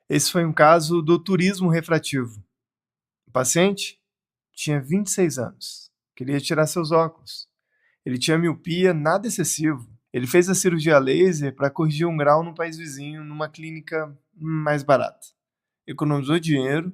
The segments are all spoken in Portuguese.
Esse foi um caso do turismo refrativo. O paciente tinha 26 anos, queria tirar seus óculos. Ele tinha miopia, nada excessivo. Ele fez a cirurgia laser para corrigir um grau no país vizinho, numa clínica mais barata. Economizou dinheiro,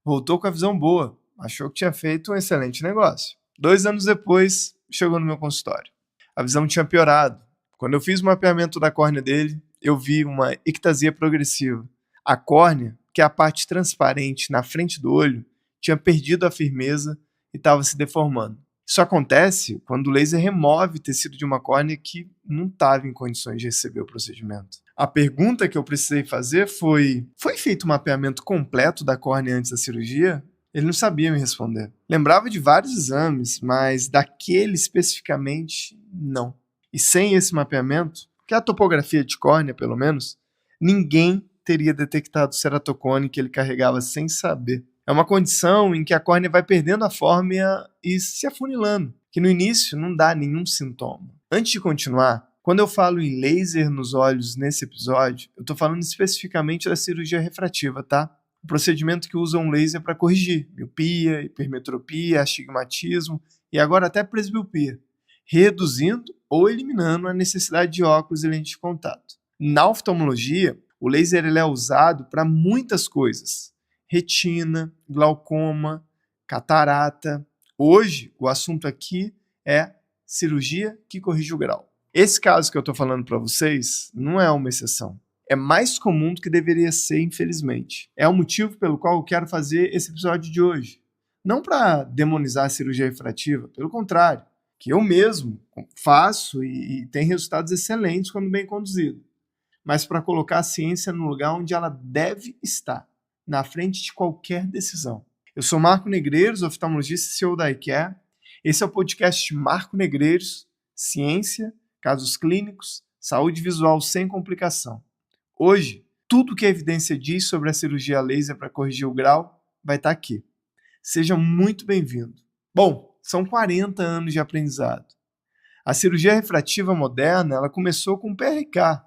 voltou com a visão boa, achou que tinha feito um excelente negócio. 2 anos depois, chegou no meu consultório. A visão tinha piorado. Quando eu fiz o mapeamento da córnea dele, eu vi uma ectasia progressiva. A córnea, que é a parte transparente na frente do olho, tinha perdido a firmeza e estava se deformando. Isso acontece quando o laser remove o tecido de uma córnea que não estava em condições de receber o procedimento. A pergunta que eu precisei fazer foi feito o mapeamento completo da córnea antes da cirurgia? Ele não sabia me responder. Lembrava de vários exames, mas daquele especificamente, não. E sem esse mapeamento, que é a topografia de córnea, pelo menos, ninguém teria detectado o ceratocone que ele carregava sem saber. É uma condição em que a córnea vai perdendo a forma e se afunilando, que no início não dá nenhum sintoma. Antes de continuar, quando eu falo em laser nos olhos nesse episódio, eu estou falando especificamente da cirurgia refrativa, tá? O procedimento que usa um laser para corrigir miopia, hipermetropia, astigmatismo e agora até presbiopia, reduzindo ou eliminando a necessidade de óculos e lente de contato. Na oftalmologia, o laser ele é usado para muitas coisas: retina, glaucoma, catarata. Hoje, o assunto aqui é cirurgia que corrige o grau. Esse caso que eu estou falando para vocês não é uma exceção. É mais comum do que deveria ser, infelizmente. É o motivo pelo qual eu quero fazer esse episódio de hoje. Não para demonizar a cirurgia refrativa, pelo contrário, que eu mesmo faço e tem resultados excelentes quando bem conduzido, mas para colocar a ciência no lugar onde ela deve estar, na frente de qualquer decisão. Eu sou Marco Negreiros, oftalmologista e CEO da iCare. Esse é o podcast Marco Negreiros, ciência, casos clínicos, saúde visual sem complicação. Hoje, tudo que a evidência diz sobre a cirurgia laser para corrigir o grau vai estar aqui. Seja muito bem-vindo. Bom, são 40 anos de aprendizado. A cirurgia refrativa moderna ela começou com o PRK,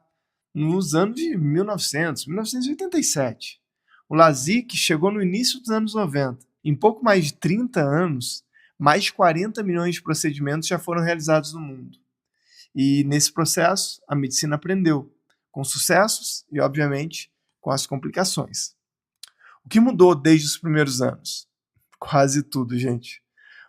nos anos de 1987. O LASIK chegou no início dos anos 90. Em pouco mais de 30 anos, mais de 40 milhões de procedimentos já foram realizados no mundo. E nesse processo, a medicina aprendeu, com sucessos e, obviamente, com as complicações. O que mudou desde os primeiros anos? Quase tudo, gente.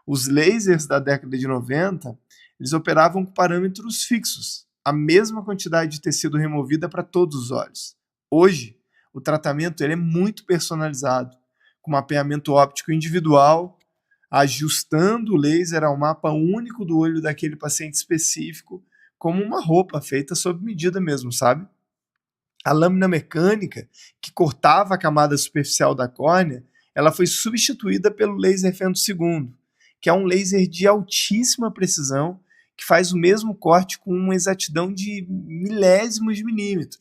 Os lasers da década de 90, eles operavam com parâmetros fixos, a mesma quantidade de tecido removida para todos os olhos. Hoje, o tratamento ele é muito personalizado, com mapeamento óptico individual, ajustando o laser ao mapa único do olho daquele paciente específico, como uma roupa feita sob medida mesmo, sabe? A lâmina mecânica, que cortava a camada superficial da córnea, ela foi substituída pelo laser femtosegundo, que é um laser de altíssima precisão, que faz o mesmo corte com uma exatidão de milésimos de milímetro.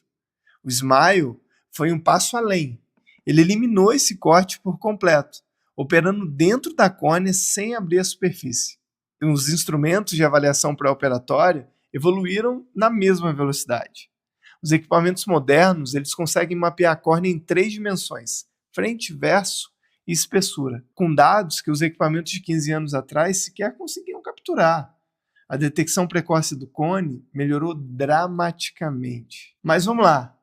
O SMILE foi um passo além. Ele eliminou esse corte por completo, operando dentro da córnea sem abrir a superfície. E os instrumentos de avaliação pré-operatória evoluíram na mesma velocidade. Os equipamentos modernos eles conseguem mapear a córnea em 3 dimensões, frente, verso e espessura, com dados que os equipamentos de 15 anos atrás sequer conseguiam capturar. A detecção precoce do cone melhorou dramaticamente. Mas vamos lá,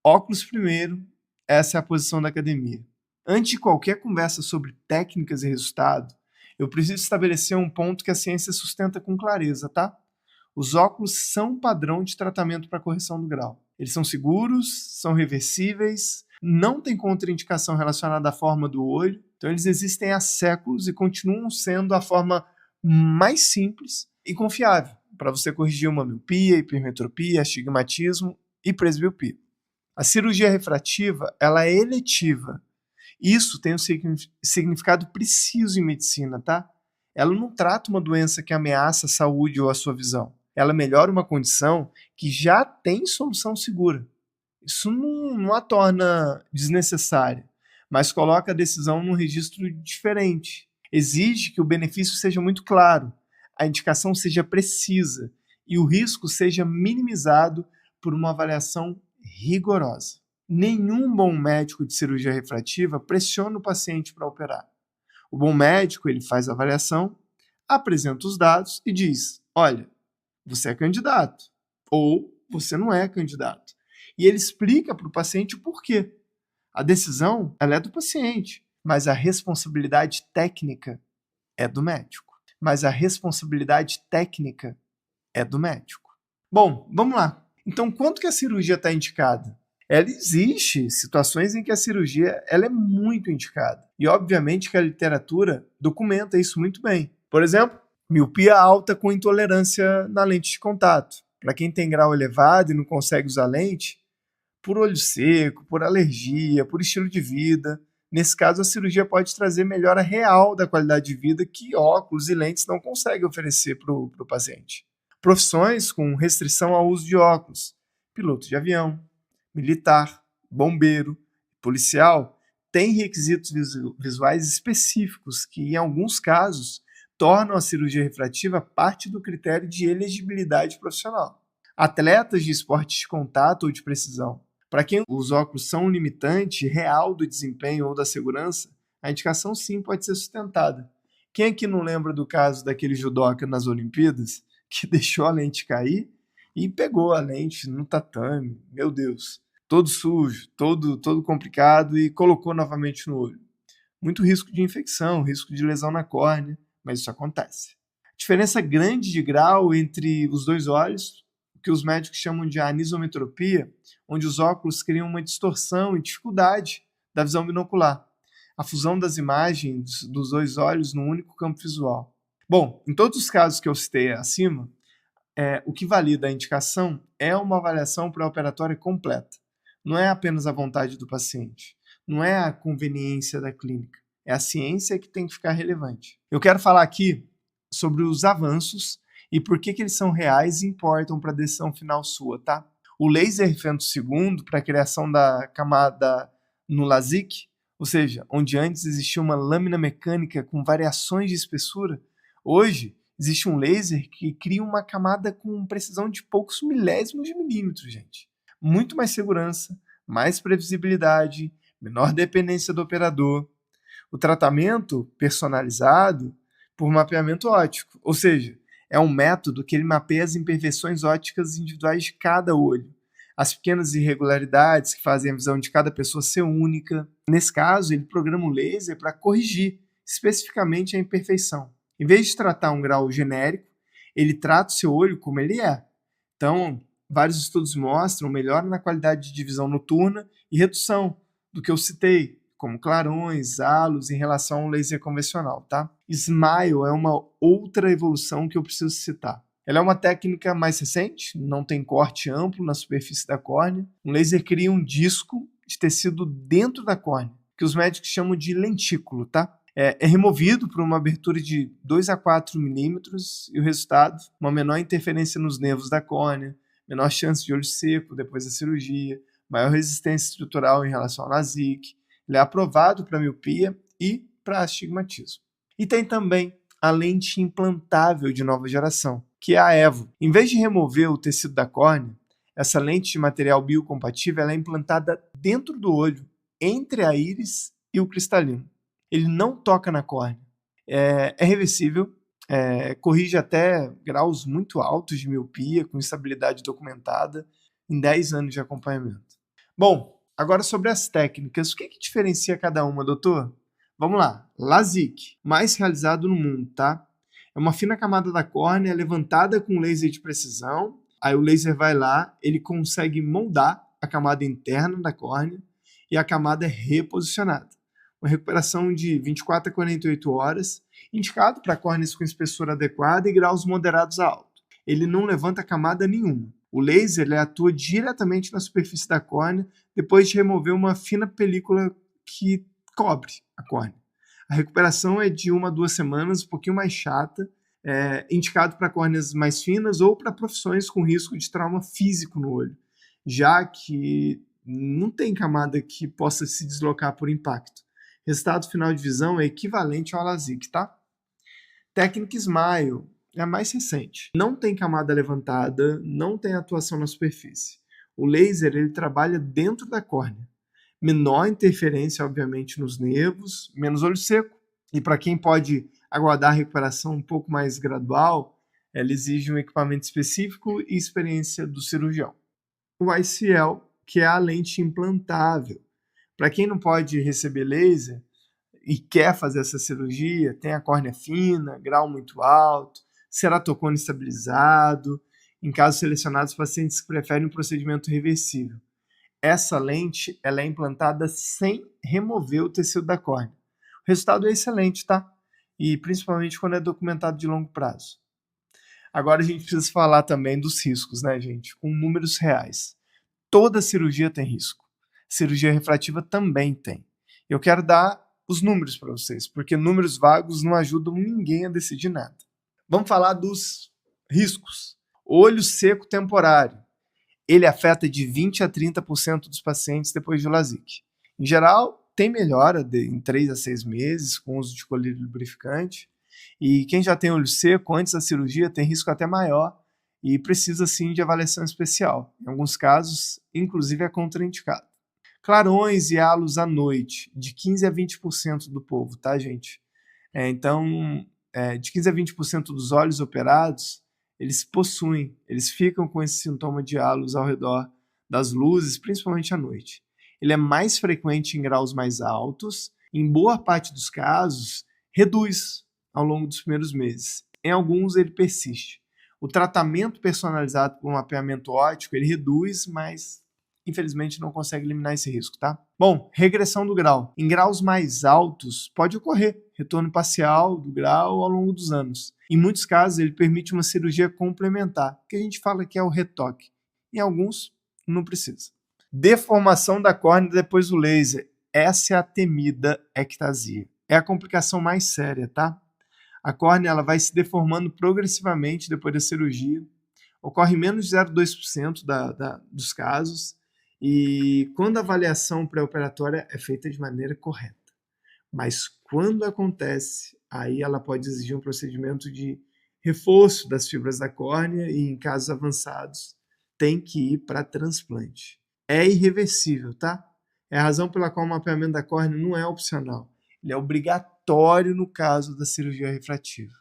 óculos primeiro, essa é a posição da academia. Antes de qualquer conversa sobre técnicas e resultado, eu preciso estabelecer um ponto que a ciência sustenta com clareza, tá? Os óculos são padrão de tratamento para correção do grau. Eles são seguros, são reversíveis, não tem contraindicação relacionada à forma do olho, então eles existem há séculos e continuam sendo a forma mais simples e confiável para você corrigir uma miopia, hipermetropia, astigmatismo e presbiopia. A cirurgia refrativa ela é eletiva. Isso tem um significado preciso em medicina, tá? Ela não trata uma doença que ameaça a saúde ou a sua visão. Ela melhora uma condição que já tem solução segura. Isso não a torna desnecessária, mas coloca a decisão num registro diferente. Exige que o benefício seja muito claro, a indicação seja precisa e o risco seja minimizado por uma avaliação rigorosa. Nenhum bom médico de cirurgia refrativa pressiona o paciente para operar. O bom médico, ele faz a avaliação, apresenta os dados e diz: olha, você é candidato ou você não é candidato. E ele explica para o paciente o porquê. A decisão, ela é do paciente, mas a responsabilidade técnica é do médico. É do médico. Bom, vamos lá. Então, quanto que a cirurgia está indicada? Ela existe situações em que a cirurgia ela é muito indicada. E, obviamente, que a literatura documenta isso muito bem. Por exemplo, miopia alta com intolerância na lente de contato. Para quem tem grau elevado e não consegue usar lente, por olho seco, por alergia, por estilo de vida. Nesse caso, a cirurgia pode trazer melhora real da qualidade de vida que óculos e lentes não conseguem oferecer para o paciente. Profissões com restrição ao uso de óculos, piloto de avião, militar, bombeiro, policial, têm requisitos visuais específicos que, em alguns casos, tornam a cirurgia refrativa parte do critério de elegibilidade profissional. Atletas de esportes de contato ou de precisão. Para quem os óculos são um limitante real do desempenho ou da segurança, a indicação sim pode ser sustentada. Quem aqui não lembra do caso daquele judoca nas Olimpíadas que deixou a lente cair e pegou a lente no tatame, meu Deus, todo sujo, todo complicado e colocou novamente no olho. Muito risco de infecção, risco de lesão na córnea, mas isso acontece. Diferença grande de grau entre os dois olhos, o que os médicos chamam de anisometropia, onde os óculos criam uma distorção e dificuldade da visão binocular, a fusão das imagens dos dois olhos num único campo visual. Bom, em todos os casos que eu citei acima, o que valida a indicação é uma avaliação pré-operatória completa. Não é apenas a vontade do paciente, não é a conveniência da clínica, é a ciência que tem que ficar relevante. Eu quero falar aqui sobre os avanços e por que eles são reais e importam para a decisão final sua, tá? O laser femtossegundo para a criação da camada no LASIK, ou seja, onde antes existia uma lâmina mecânica com variações de espessura, hoje existe um laser que cria uma camada com precisão de poucos milésimos de milímetros, gente. Muito mais segurança, mais previsibilidade, menor dependência do operador. O tratamento personalizado por mapeamento óptico, ou seja, é um método que ele mapeia as imperfeições ópticas individuais de cada olho, as pequenas irregularidades que fazem a visão de cada pessoa ser única. Nesse caso, ele programa o laser para corrigir especificamente a imperfeição. Em vez de tratar um grau genérico, ele trata o seu olho como ele é. Então, vários estudos mostram melhora na qualidade de visão noturna e redução do que eu citei, como clarões, halos, em relação ao laser convencional, tá? Smile é uma outra evolução que eu preciso citar. Ela é uma técnica mais recente, não tem corte amplo na superfície da córnea. Um laser cria um disco de tecido dentro da córnea, que os médicos chamam de lentículo, tá? É removido por uma abertura de 2 a 4 milímetros e o resultado, uma menor interferência nos nervos da córnea, menor chance de olho seco depois da cirurgia, maior resistência estrutural em relação ao LASIK. Ele é aprovado para miopia e para astigmatismo. E tem também a lente implantável de nova geração, que é a EVO. Em vez de remover o tecido da córnea, essa lente de material biocompatível ela é implantada dentro do olho, entre a íris e o cristalino. Ele não toca na córnea. É reversível, corrige até graus muito altos de miopia, com estabilidade documentada, em 10 anos de acompanhamento. Bom, agora sobre as técnicas, o que diferencia cada uma, doutor? Vamos lá, LASIK, mais realizado no mundo, tá? É uma fina camada da córnea levantada com laser de precisão, aí o laser vai lá, ele consegue moldar a camada interna da córnea e a camada é reposicionada. Uma recuperação de 24 a 48 horas, indicado para córneas com espessura adequada e graus moderados a alto. Ele não levanta camada nenhuma. O laser ele atua diretamente na superfície da córnea depois de remover uma fina película que cobre a córnea. A recuperação é de 1 a 2 semanas, um pouquinho mais chata, indicado para córneas mais finas ou para profissões com risco de trauma físico no olho, já que não tem camada que possa se deslocar por impacto. Resultado final de visão é equivalente ao LASIK, tá? Técnica Smile é a mais recente. Não tem camada levantada, não tem atuação na superfície. O laser ele trabalha dentro da córnea. Menor interferência, obviamente, nos nervos, menos olho seco. E para quem pode aguardar a recuperação um pouco mais gradual, ela exige um equipamento específico e experiência do cirurgião. O ICL, que é a lente implantável. Para quem não pode receber laser e quer fazer essa cirurgia, tem a córnea fina, grau muito alto, ceratocone estabilizado. Em casos selecionados, pacientes que preferem um procedimento reversível. Essa lente ela é implantada sem remover o tecido da córnea. O resultado é excelente, tá? E principalmente quando é documentado de longo prazo. Agora a gente precisa falar também dos riscos, né, gente? Com números reais. Toda cirurgia tem risco. Cirurgia refrativa também tem. Eu quero dar os números para vocês, porque números vagos não ajudam ninguém a decidir nada. Vamos falar dos riscos. Olho seco temporário. Ele afeta de 20% a 30% dos pacientes depois de LASIK. Em geral, tem melhora em 3 a 6 meses com uso de colírio lubrificante. E quem já tem olho seco antes da cirurgia tem risco até maior e precisa sim de avaliação especial. Em alguns casos, inclusive é contraindicado. Clarões e halos à noite, de 15% a 20% do povo, tá, gente? De 15% a 20% dos olhos operados, eles ficam com esse sintoma de halos ao redor das luzes, principalmente à noite. Ele é mais frequente em graus mais altos, em boa parte dos casos, reduz ao longo dos primeiros meses. Em alguns, ele persiste. O tratamento personalizado por mapeamento óptico, ele reduz, mas infelizmente não consegue eliminar esse risco, tá? Bom, regressão do grau. Em graus mais altos, pode ocorrer retorno parcial do grau ao longo dos anos. Em muitos casos, ele permite uma cirurgia complementar, que a gente fala que é o retoque. Em alguns, não precisa. Deformação da córnea depois do laser. Essa é a temida ectasia. É a complicação mais séria, tá? A córnea ela vai se deformando progressivamente depois da cirurgia. Ocorre menos de 0,2% dos casos. E quando a avaliação pré-operatória é feita de maneira correta. Mas quando acontece, aí ela pode exigir um procedimento de reforço das fibras da córnea e, em casos avançados, tem que ir para transplante. É irreversível, tá? É a razão pela qual o mapeamento da córnea não é opcional. Ele é obrigatório no caso da cirurgia refrativa.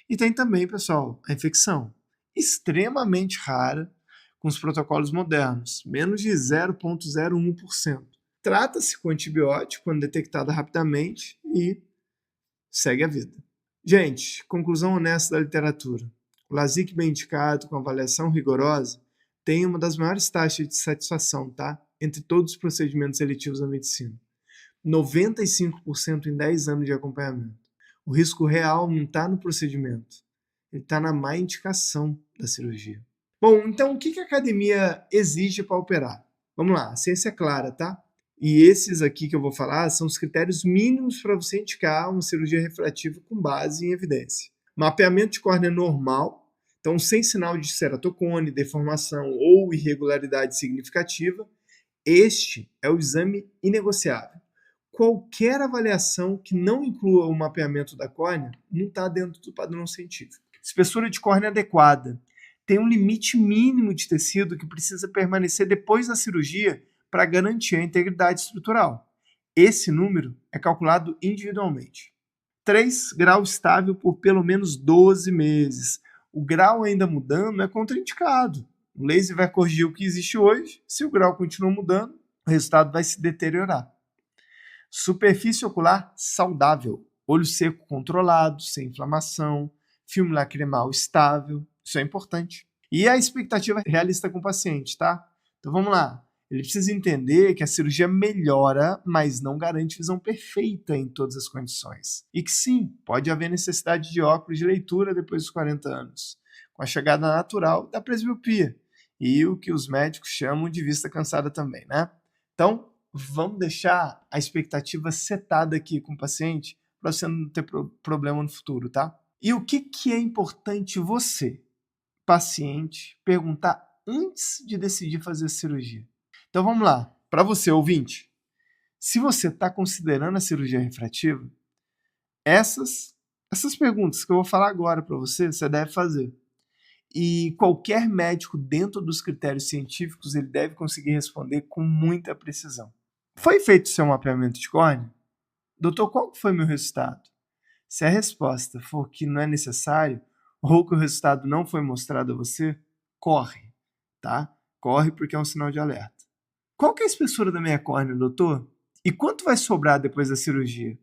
E tem também, pessoal, a infecção. Extremamente rara, com os protocolos modernos, menos de 0,01%. Trata-se com antibiótico quando detectada rapidamente e segue a vida. Gente, conclusão honesta da literatura. O LASIK bem indicado, com avaliação rigorosa, tem uma das maiores taxas de satisfação, tá? Entre todos os procedimentos seletivos da medicina. 95% em 10 anos de acompanhamento. O risco real não está no procedimento, ele está na má indicação da cirurgia. Bom, então o que a academia exige para operar? Vamos lá, a ciência é clara, tá? E esses aqui que eu vou falar são os critérios mínimos para você indicar uma cirurgia refrativa com base em evidência. Mapeamento de córnea normal, então sem sinal de ceratocone, deformação ou irregularidade significativa. Este é o exame inegociável. Qualquer avaliação que não inclua o mapeamento da córnea não está dentro do padrão científico. Espessura de córnea adequada. Tem um limite mínimo de tecido que precisa permanecer depois da cirurgia para garantir a integridade estrutural. Esse número é calculado individualmente. 3. Grau estável por pelo menos 12 meses. O grau ainda mudando é contraindicado. O laser vai corrigir o que existe hoje. Se o grau continua mudando, o resultado vai se deteriorar. Superfície ocular saudável. Olho seco controlado, sem inflamação. Filme lacrimal estável. Isso é importante. E a expectativa realista com o paciente, tá? Então vamos lá. Ele precisa entender que a cirurgia melhora, mas não garante visão perfeita em todas as condições. E que sim, pode haver necessidade de óculos de leitura depois dos 40 anos, com a chegada natural da presbiopia e o que os médicos chamam de vista cansada também, né? Então, vamos deixar a expectativa setada aqui com o paciente para você não ter problema no futuro, tá? E o que é importante você, paciente, perguntar antes de decidir fazer a cirurgia? Então vamos lá, para você ouvinte, se você está considerando a cirurgia refrativa, essas perguntas que eu vou falar agora para você, você deve fazer. E qualquer médico dentro dos critérios científicos ele deve conseguir responder com muita precisão. Foi feito seu mapeamento de córnea? Doutor, qual foi meu resultado? Se a resposta for que não é necessário ou que o resultado não foi mostrado a você, corre, tá? Corre porque é um sinal de alerta. Qual que é a espessura da minha córnea, doutor? E quanto vai sobrar depois da cirurgia?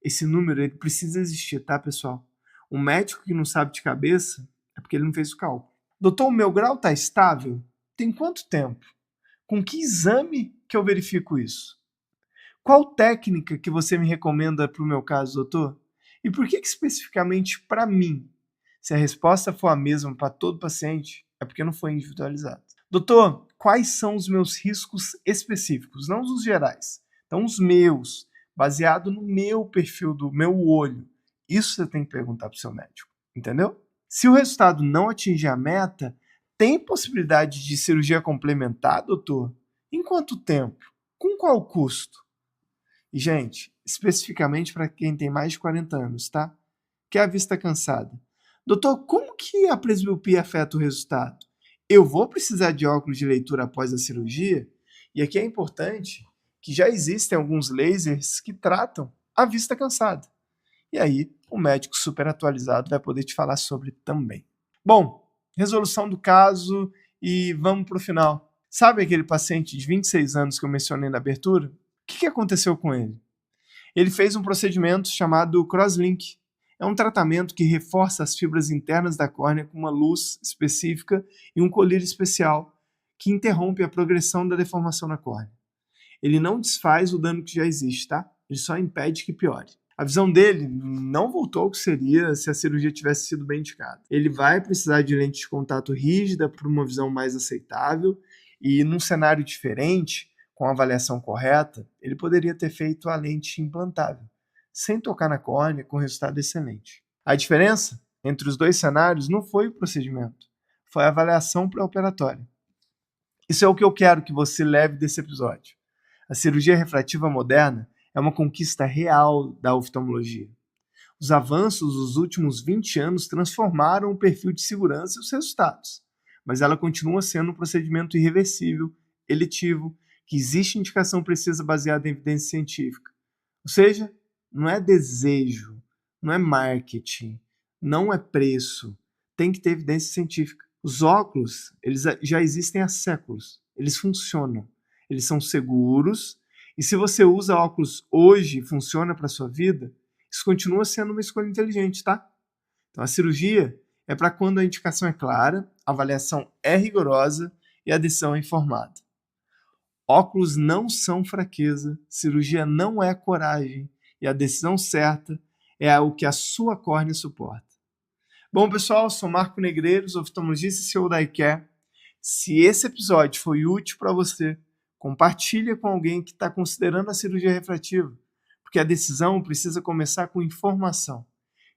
Esse número ele precisa existir, tá, pessoal? Um médico que não sabe de cabeça é porque ele não fez o cálculo. Doutor, o meu grau está estável? Tem quanto tempo? Com que exame que eu verifico isso? Qual técnica que você me recomenda para o meu caso, doutor? E por que especificamente para mim? Se a resposta for a mesma para todo paciente, é porque não foi individualizado. Doutor, quais são os meus riscos específicos? Não os gerais. Então, os meus, baseado no meu perfil do meu olho. Isso você tem que perguntar para o seu médico, entendeu? Se o resultado não atingir a meta, tem possibilidade de cirurgia complementar, doutor? Em quanto tempo? Com qual custo? E, gente, especificamente para quem tem mais de 40 anos, tá? Que é a vista cansada. Doutor, como que a presbiopia afeta o resultado? Eu vou precisar de óculos de leitura após a cirurgia? E aqui é importante que já existem alguns lasers que tratam a vista cansada. E aí, o médico super atualizado vai poder te falar sobre também. Bom, resolução do caso e vamos para o final. Sabe aquele paciente de 26 anos que eu mencionei na abertura? O que aconteceu com ele? Ele fez um procedimento chamado crosslink. É um tratamento que reforça as fibras internas da córnea com uma luz específica e um colírio especial que interrompe a progressão da deformação na córnea. Ele não desfaz o dano que já existe, tá? Ele só impede que piore. A visão dele não voltou ao que seria se a cirurgia tivesse sido bem indicada. Ele vai precisar de lente de contato rígida para uma visão mais aceitável e num cenário diferente, com a avaliação correta, ele poderia ter feito a lente implantável, sem tocar na córnea, com resultado excelente. A diferença entre os dois cenários não foi o procedimento, foi a avaliação pré-operatória. Isso é o que eu quero que você leve desse episódio. A cirurgia refrativa moderna é uma conquista real da oftalmologia. Os avanços dos últimos 20 anos transformaram o perfil de segurança e os resultados, mas ela continua sendo um procedimento irreversível, eletivo, que existe indicação precisa baseada em evidência científica. Ou seja, não é desejo, não é marketing, não é preço, tem que ter evidência científica. Os óculos, eles já existem há séculos, eles funcionam, eles são seguros, e se você usa óculos hoje e funciona para a sua vida, isso continua sendo uma escolha inteligente, tá? Então a cirurgia é para quando a indicação é clara, a avaliação é rigorosa e a decisão é informada. Óculos não são fraqueza, cirurgia não é coragem, e a decisão certa é o que a sua córnea suporta. Bom, pessoal, sou Marco Negreiros, oftalmologista e CEO da iCare. Se esse episódio foi útil para você, compartilha com alguém que está considerando a cirurgia refrativa, porque a decisão precisa começar com informação.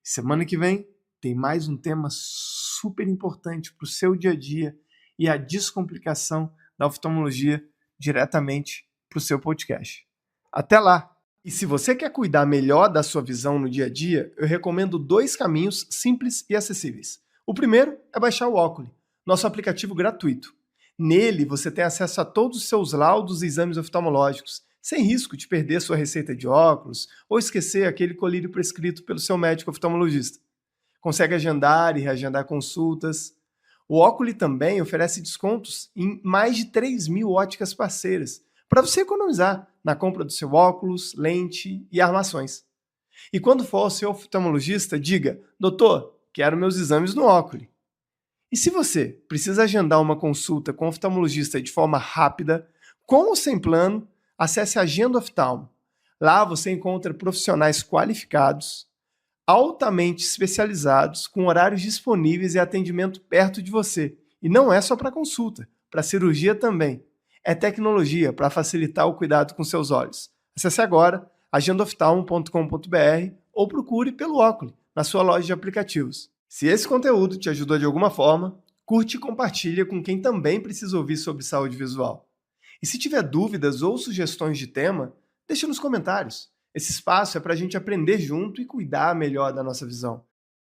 Semana que vem tem mais um tema super importante para o seu dia a dia e a descomplicação da oftalmologia diretamente para o seu podcast. Até lá! E se você quer cuidar melhor da sua visão no dia a dia, eu recomendo 2 caminhos simples e acessíveis. O primeiro é baixar o Oculy, nosso aplicativo gratuito. Nele, você tem acesso a todos os seus laudos e exames oftalmológicos, sem risco de perder sua receita de óculos ou esquecer aquele colírio prescrito pelo seu médico oftalmologista. Consegue agendar e reagendar consultas. O Oculy também oferece descontos em mais de 3.000 óticas parceiras, para você economizar na compra do seu óculos, lente e armações. E quando for ao seu oftalmologista, diga: doutor, quero meus exames no Oculy. E se você precisa agendar uma consulta com o oftalmologista de forma rápida, com ou sem plano, acesse a Agenda Oftalmo. Lá você encontra profissionais qualificados, altamente especializados, com horários disponíveis e atendimento perto de você. E não é só para consulta, para cirurgia também. É tecnologia para facilitar o cuidado com seus olhos. Acesse agora agendaoftalmo.com.br ou procure pelo Oculy na sua loja de aplicativos. Se esse conteúdo te ajudou de alguma forma, curte e compartilha com quem também precisa ouvir sobre saúde visual. E se tiver dúvidas ou sugestões de tema, deixe nos comentários. Esse espaço é para a gente aprender junto e cuidar melhor da nossa visão.